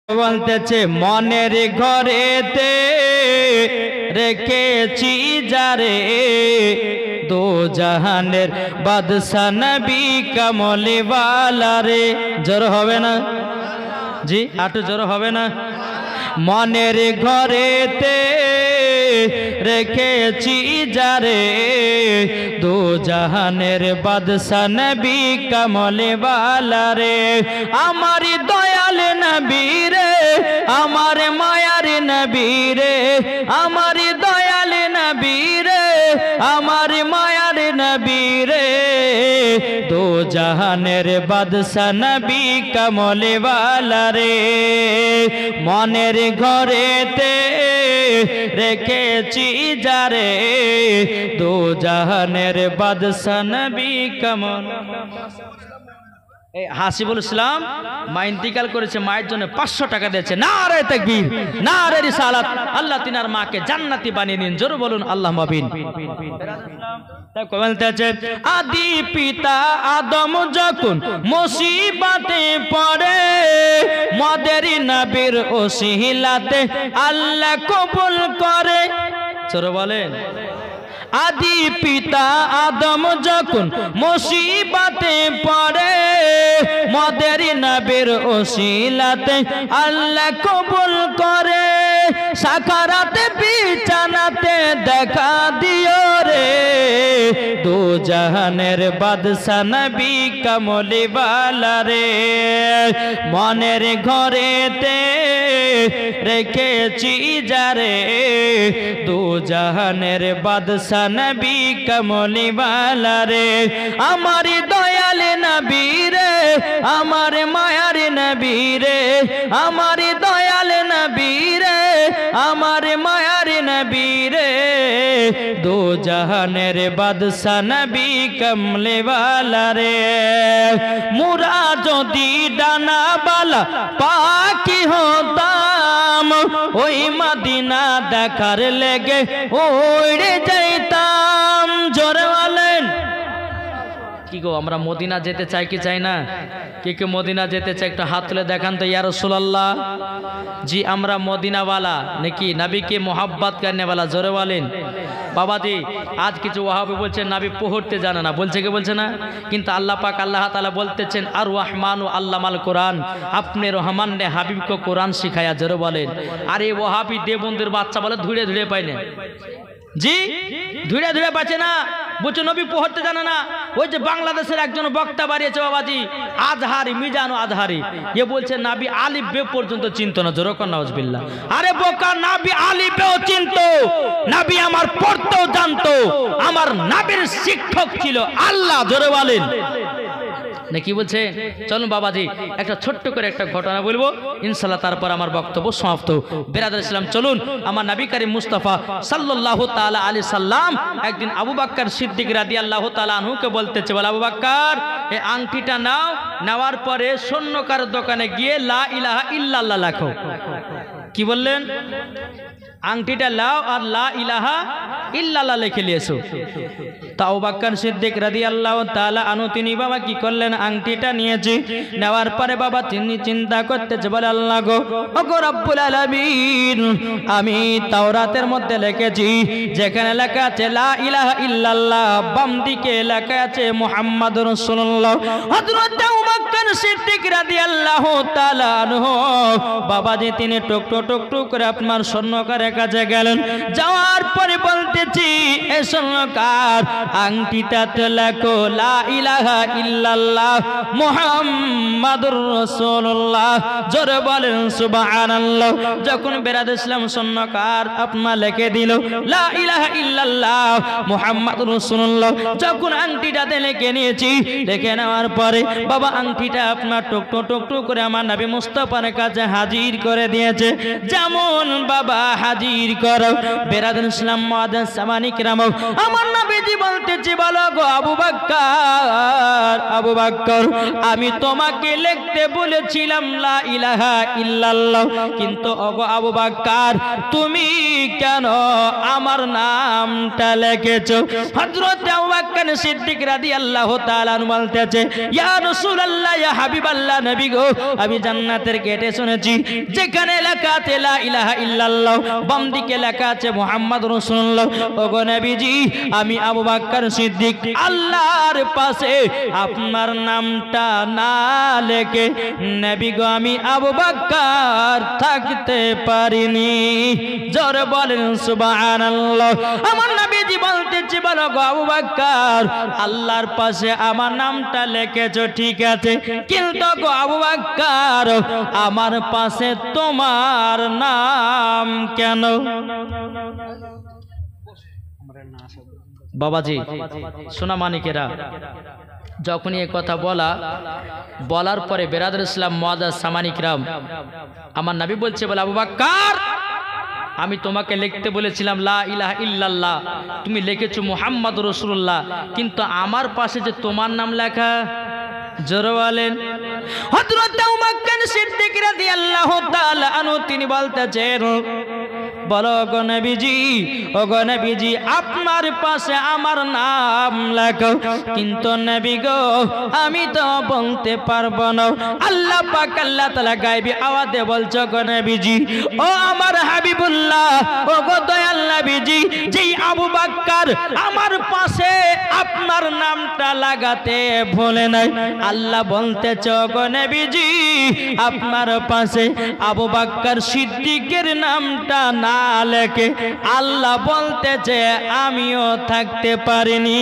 বলতেছে মনের ঘরেতে রেখেছি যারে দো জাহানের বাদশা নবী কমলে ওয়ালা রে। জোর হবে না জি, আটু জোর হবে না। মনের ঘরেতে রেখেছি যারে দো জাহানের বাদশা নবী কমলে ওয়ালা রে। আমার দয়াল নবী রে, আমার মায়ার নবী রে, আমার দয়াল নবী রে, আমার মায়ার নবী রে, দো জাহানের বাদশা নবী কমলে ওয়ালা রে। মনের ঘরেতে রেখেছি যারে দো জাহানের বাদশা নবী কমল। হাসিবুল ইসলাম মা ইন্তিকাল করেছে, মায়ের জন্য 500 টাকা দিয়েছে। নারে তাকবীর, নারে রিসালাত। আল্লাহ তিনার মাকে জান্নাতি বানিয়ে নিন। জোরে বলুন আল্লাহুম্মা আমিন। আদি পিতা আদম যখন মুসিবতে পড়ে মদের নবীর ওসিলাতে আল্লাহ কবুল করে। জোরে বলেন। আদি পিতা আদম যখন মুসিবতে পড়ে মদের নবীর ওসিলাতে আল্লাহ কবুল করে। সাকারাতে বিছানাতে দেখা দিও রে দো জাহানের বাদশা নবী কমলে ওয়ালা রে। মনের ঘরেতে রেখেছি যারে দো জাহানের বাদশা নবী কমলে ওয়ালা রে। আমার দয়াল নবী রে, আমার মায়ার নবী রে, আমার দয়াল নবী রে, আমার মায়ার নবী রে, দো জাহানের বাদশা নবী কমলে ওয়ালা রে। মুরা যদি ডানা বালা পাখি হতাম ওই মদিনা দেখার লেগে উড়ে যাইতাম। জোরে বলেন। কি গো, আমরা মদিনা যেতে চাই কি চাই না? কে কে মদিনা যেতে চাই একটু হাত তুলে দেখান তো। ইয়া রাসূলুল্লাহ, জি আমরা মদিনাওয়ালা নাকি নবীকে মোহাব্বত করনেওয়ালা। জোরে বলেন। বাবাজি আজ কিছু ওয়াহাবি বলছেন নবী পড়তে জানে না, বলছে কি বলছে না? কিন্তু আল্লাহ পাক আল্লাহ তাআলা বলতেছেন আর রহমানু আল্লামাল কোরআন, আপনি রহমান ने হাবিব को কোরআন শিখায়া। জোরে বলেন। আর এই ওয়াহাবি দেবন্দির বাচ্চা বলে ধুড়ে ধুড়ে পায় না। জি ধুড়ে ধুড়ে পাচ্ছে না, বলছে নবী পড়তে জানে না। ওই যে বাংলাদেশের একজন বক্তা বাড়িয়েছে বাবাজি আজহারি, মিজানু আজহারি, এ বলছে নবী আলিফ বে পর্যন্ত চিনতো না। জোরে কর নাউজুবিল্লাহ। আরে বোকা, নবী আলিফ বেও চিনতো, নবী আমার পড়তেও জানতো, আমার নবীর শিক্ষক ছিল আল্লাহ। জোরে বলেন না কি বলছে? চলুন বাবাজি একটা ছোট্ট করে একটা ঘটনা বলবো ইনশাআল্লাহ, তারপর আমার বক্তব্য সমাপ্ত। বিরাদর ইসলাম চলুন, আমার নবী করিম মুস্তাফা সাল্লাল্লাহু তাআলা আলাইহি সাল্লাম একদিন আবু বকর সিদ্দিক রাদিয়াল্লাহু তাআলা আনহুকে বলতেছে, বলে আবু বকর এই আংটিটা নাও, নেওয়ার পরে স্বর্ণকার দোকানে গিয়ে লা ইলাহা ইল্লাল্লাহ লেখো। কি বললেন? আংটিটা লাও আর লা ইলাহা ইল্লাল্লাহ লিখে নিয়েছো। তা আবু বকর সিদ্দিক রাদিয়াল্লাহু তাআলা আনহু তিনি বাবা কি করলেন, আংটিটা নিয়েছি, নেওয়ার পরে বাবা তিনি চিন্তা করতেছে, বলে আল্লাহ গো, ওগো রব্বুল আলামিন, আমি তাওরাতের মধ্যে লিখেছি যেখানে লেখা আছে লা ইলাহা ইল্লাল্লাহ, বাম দিকে লেখা আছে মুহাম্মাদুর রাসূলুল্লাহ। হযরত আবু বকর সিদ্দিক রাদিয়াল্লাহু তাআলা আনহু বাবাজি তিনি টুক করে আপনার স্বর্ণকারের কাছে গেলেন। যাওয়ার পরে বলতেছি এ স্বর্ণকার আংটিটাতে লেখো লা ইলাহা ইল্লাল্লাহ মুহাম্মাদুর রাসূলুল্লাহ। জোরে বলেন সুবহানাল্লাহ। যখন বেরাদ ইসলাম স্বর্ণকার আপনার লিখে দিল লা ইলাহা ইল্লাল্লাহ মুহাম্মাদুর রাসূলুল্লাহ, যখন আংটিটাতে লিখে নিয়েছি, লিখে নেওয়ার পরে বাবা আংটিটা আপনার টুক করে আমার নবী মুস্তাফার কাছে হাজির করে দিয়েছে। যেমন বাবা হাজির করো বেরাদ ইসলাম মুআদ্দাস সামানি কিরাম, আমার নবী নবীজি বলতেছি বলো গো আবু বকর, আবু বকর আমি তোমাকে লিখতে বলেছিলাম লা ইলাহা ইল্লাল্লাহ, কিন্তু ওগো আবু বকর তুমি কেন আমার নামটা লিখেছো? হযরত আবু বকর সিদ্দিক রাদিয়াল্লাহু তাআলা বলতেছে ইয়া রাসূলুল্লাহ, ইয়া হাবিবাল্লাহ, নবী গো আমি জান্নাতের গেটে শুনেছি যেখানে লেখা আছে লা ইলাহা ইল্লাল্লাহ, বাম দিকে লেখা আছে মুহাম্মাদুর রাসূলুল্লাহ। ওগো নবীজি আমি আবু বকর সিদ্দিক আল্লাহর পাশে আপনার নামটা না লেখে নবী গো আমি আবু বকর থাকতে পারিনি। জোরে বলেন সুবহানাল্লাহ। আমার নবীজি বলতেছি বলো গো আবু বকর আল্লাহর পাশে আমার নামটা লিখেছো ঠিক আছে, কিন্তু গো আবু বকর আমার পাশে তোমার নাম কেন? বাবাজি সোনা মানিকেরা, যখনই এই কথা বলার পরে বেরাদুল ইসলাম মুআজ্জাজ সামানিকরাম আমার নবী বলছে বলে আবু বকর আমি তোমাকে লিখতে বলেছিলাম লা ইলাহা ইল্লাল্লাহ, তুমি লিখেছো মুহাম্মাদুর রাসূলুল্লাহ, কিন্তু আমার পাশে যে তোমার নাম লেখা। জোরে বলেন। হযরত আবু বকর সিদ্দিক রাদিয়াল্লাহু তাআলা আনহু তিনি বলতেছেন বলো গো নবীজি, ও গো নবীজি আপনার পাশে আমার নাম লেখো, কিন্তু নবী গো আমি তো বলতে পারবো না। আল্লাহ পাক আল্লাহ তাআলা গায়বী আওয়াজে বলছো গো নবীজি, ও আমার হাবিবুল্লাহ, ও গো দয়াল নবীজি, যেই আবু বকর আমার পাশে আপনার নামটা লাগাতে ভুলে নাই, আল্লাহ বলতেছ গো নবীজি আপনার পাশে আবু বকর সিদ্দিকের নামটা না লেখে আল্লাহ বলতেছে আমিও থাকতে পারিনি।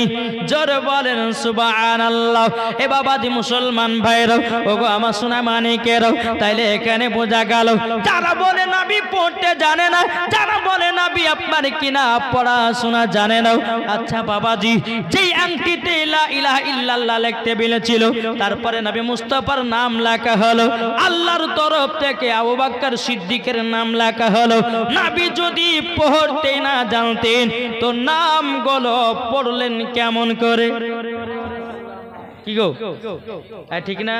জোরে বলেন সুবহানাল্লাহ। এ বাবাজি মুসলমান ভাইরা, ওগো আমার সোনা মানিকেরা, তাইলে এখানে বোঝা গেল যারা বলে নবী পড়তে জানে না, যারা বলে নবী আপনার কিনা পড়াশোনা জানে না। আচ্ছা বাবাজি, যেই আংটিতে লা ইলাহা ইল্লাল্লাহ লিখতে বলেছিল তারপরে নবী মুস্তাফার নাম লেখা হলো, আল্লাহর তরফ থেকে আবু বকর সিদ্দিকের নাম লেখা হলো। নবী যদি পড়তে না জানতেন তো নামগুলো পড়লেন কেমন করে? কি গো ঠিক না?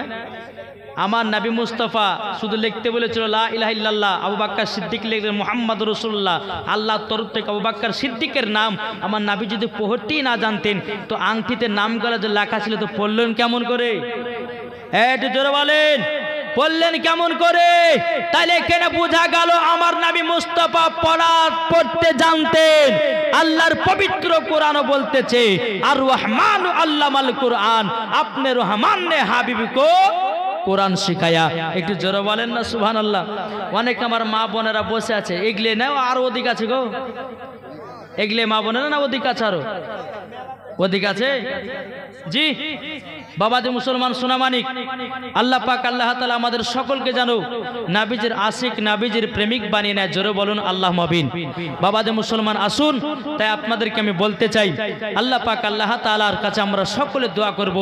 আমার নবী মুস্তাফা শুধু লিখতে বলেছিল লা ইলাহা ইল্লাল্লাহ, আবু বকর সিদ্দিক লিখলেন মুহাম্মাদুর রাসূলুল্লাহ, আল্লাহর তরফ থেকে আবু বকর সিদ্দিকের নাম। আমার নবী যদি পড়তেই না জানতেন তো আংটিতে নামগুলো যে লেখা ছিল তো পড়লেন কেমন করে? একটু জোরে বলেন, পড়লেন কেমন করে? তাইলে এখানে বোঝা গেল আমার নবী মুস্তাফা পড়তে জানতেন। আল্লাহর পবিত্র কোরআন বলতেছে আর রহমান আল্লামাল কোরআন, আপনি রহমান নে হাবিব কো কোরআন শিখায়া। একটু জোরে বলেন না সুবহানাল্লাহ। অনেক আমার মা বোনেরা বসে আছে, এগলে নাও আর ওদিক আছে গো, এগলে মা বোনেরা না ওদিক আছে, আরো ওদিক আছে জি। বাবাজি মুসলমান সোনামানিক, আল্লাহ পাক আল্লাহ তাআলা আমাদের সকলকে জানো নবীজির আশিক নবীজির প্রেমিক বানিয়ে নেয়। জোরে বলুন আল্লাহুম্মা আমিন। বাবাজি মুসলমান আসুন, তাই আপনাদেরকে আমি বলতে চাই আল্লাহ পাক আল্লাহ তাআলার কাছে আমরা সকলে দোয়া করব,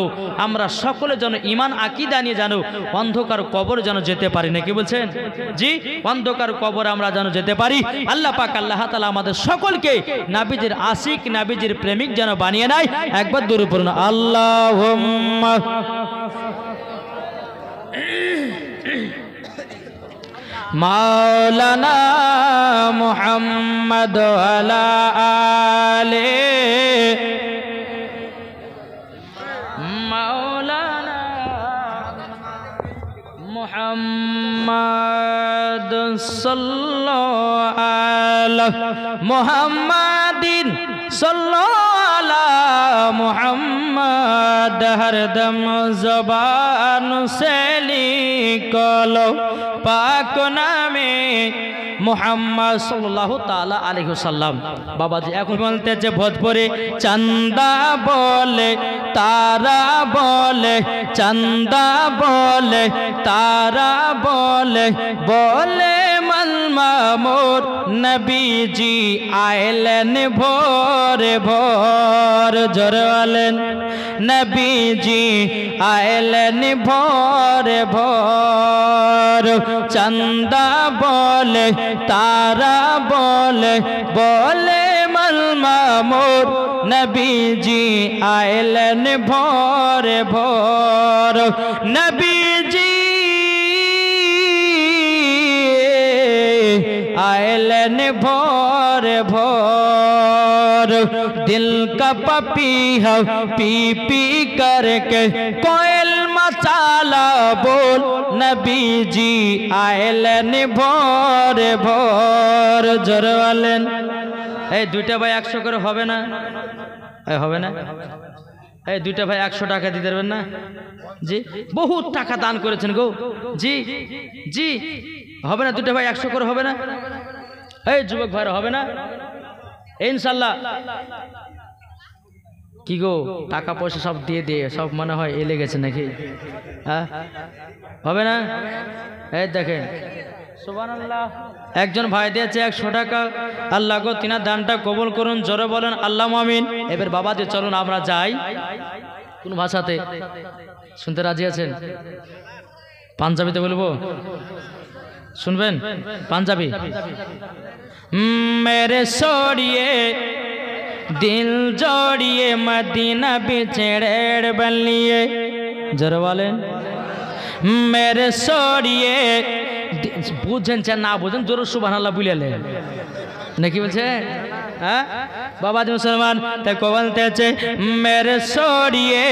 আমরা সকলে যেন ঈমান আকীদা নিয়ে জানো অন্ধকার কবর যেন যেতে পারি। নাকি বলছেন জি? অন্ধকার কবর আমরা যেন যেতে পারি। আল্লাহ পাক আল্লাহ তাআলা আমাদের সকলকে নবীজির আশিক নবীজির প্রেমিক যেন বানিয়ে নেয়। একবার দূরে পড়ুন আল্লাহুম্মা মাওলানা মুহাম্মদ ওয়ালা আলে মাওলানা মুহাম্মদ সাল্লাল্লাহু আলাইহি মুহাম্মাদিন সাল্লাল্লাহু मुहम्मद हरदम ज़बान से लिखलो पाक नामे मुहम्मद सल्लल्लाहु ताला अलैहि वसल्लम। बाबाजी এখন বলতেছে ভোজপুরে চাঁদা বলে তারা বলে, চাঁদা বলে তারা বলে, বলে মামুর নবীজি আইলেন ভোরে ভোর। জোরে বলেন নবীজি আইলেন ভোরে ভোর। চাঁদা বলে তারা বলে, বলে মামুর নবীজি আইলেন ভোর ভোর নবীজি आयलन भोर भोर दिल का पपीहा पी पी करके कोयल मचाला बोल नबी जी आयलन भोर भोर जोर वालेन এই দুইটা ভাই 100 করে হবে না হবে না এই দুইটা ভাই 100 টাকা দিতে পারবেন না জি বহুত টাকা দান করেছেন গো জি জি হবে না দুটো ভাই 100 করে হবে না এই যুবক ভাইরা হবে না ইনশাআল্লাহ কি গো টাকা পয়সা সব দিয়ে দিয়ে সব মনে হয় এলে গেছে নাকি হ্যাঁ হবে না এই দেখেন সুবহানাল্লাহ একজন ভাই দিয়েছে 100 টাকা আল্লাহ গো তিনার দানটা কবুল করুন জোরে বলেন আল্লাহুম্মা আমিন এবার বাবা দিয়ে চলুন আমরা যাই কোন ভাষাতে শুনতে রাজি আছেন পাঞ্জাবিতে বলবো सुनबेन पंजाबी मेरे सोड़िए दिल जोड़िए मदीना बिछड़ेड़ बलिए जरा वाले मेरे सोड़िए बुझें चाहे ना बुझें जोर सुबहानाल्लाह बोले ले नहीं बोलছে हाँ बाबा जी मुसलमान तक बोलते चे मेरे सोड़िए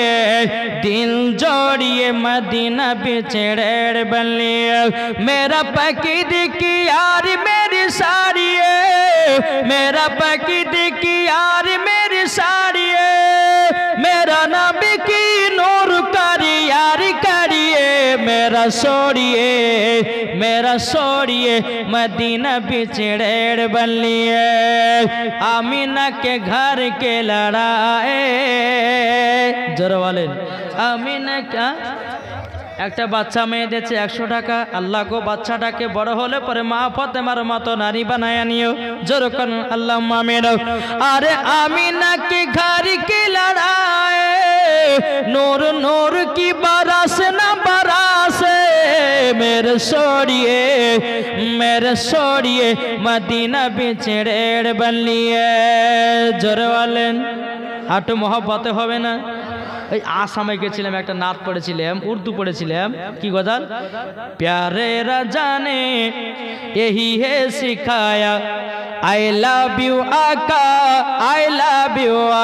दिल जोड़िए मदीना बिछड़ेड़ बलिए मेरा पकीद की यार मेरी साड़ी मेरा पकीद की यार मेरी साड़ी मेरा नबी की नूर करी यार करिए मेरा सोड़िए मदीना बिछड़ेड़ बलिए आमीना के घर के लड़ाए जोर वाले आमीना क्या একটা বাচ্চা মেয়ে দিয়েছে 100 টাকা আল্লাহ গো বাচ্চাটাকে বড় হলে পরে মা ফাতেমার মতো নারী বানায়া নিও জোর করুন আল্লাহুম্মা আমিন আরে আমিনা के घर की लड़ाई नूर नूर की बरस न बरसे मेरे सोड़िए मदीना बिछड़ेड़ बलिए जोर वाले आटो मोहब्बते होवे ना এই আসামে গেছিলাম একটা নাত পড়েছিলাম উর্দু পড়েছিলাম কি গজল प्यारे राजाने यही है सिखाया आई लव यू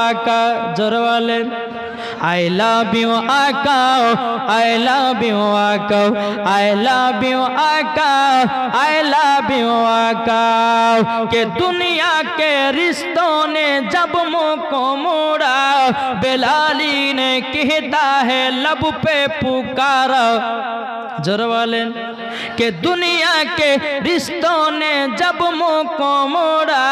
आका जोर वाले I love you आका I love you आका I love you आका I love you आका के दुनिया के रिश्तों ने जब मुझको मोड़ा बेलाली ने कहता है लब पे पुकारा जोर वाले के दुनिया के रिश्तों ने जब मुझको मोड़ा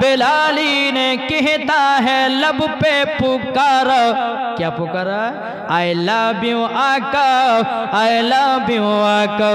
बेलाली ने कहता है लब पे पुकारा क्या पुकारा I love you आका I love you आका